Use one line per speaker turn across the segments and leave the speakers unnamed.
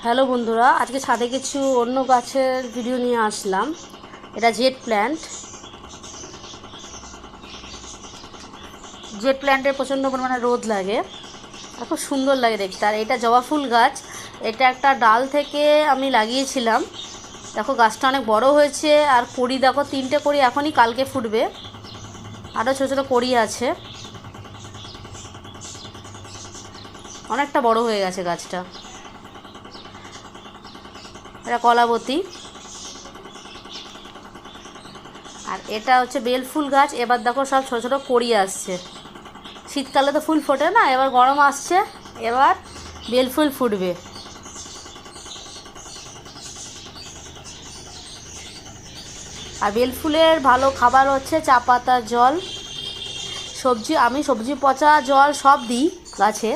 Hello বন্ধুরা, আজকে ছাদে কিছু অন্য গাছের ভিডিও নিয়ে আসলাম। এটা জেড প্ল্যান্টের প্রচণ্ড পরিমাণে রোদ লাগে আর খুব সুন্দর লাগে দেখতে। আর এটা জবা ফুল গাছ, এটা একটা ডাল থেকে আমি লাগিয়েছিলাম। দেখো গাছটা অনেক বড় হয়েছে আর কড়ি দেখো, 3টে কড়ি এখনই, কালকে ফুটবে। আরও ছোটো ছোটো কড়ি আছে, অনেকটা বড় হয়ে গেছে গাছটা। এটা কলাবতী। আর এটা হচ্ছে বেল ফুল গাছ। এবার দেখো সব ছোটো ছোটো কড়ি আসছে। শীতকালে তো ফুল ফোটে না, এবার গরম আসছে, এবার বেল ফুল ফুটবে। আর বেল ফুলের ভালো খাবার হচ্ছে চা পাতা, জল, সবজি। আমি সবজি পচা জল সব দিই গাছে,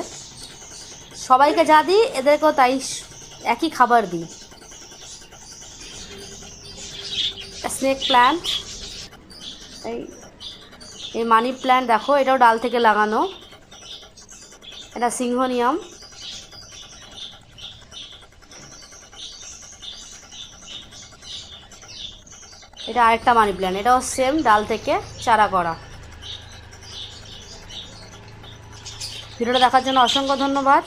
সবাইকে যা দিই এদেরকেও তাই একই খাবার দিই। স্নেক প্ল্যান্ট, এই এই মানি প্ল্যান্ট দেখো, এটাও ডাল থেকে লাগানো। এটা সিংহনিয়াম। এটা আরেকটা মানি প্ল্যান্ট, এটাও সেম ডাল থেকে চারা করা। ভিডিওটা দেখার জন্য অসংখ্য ধন্যবাদ।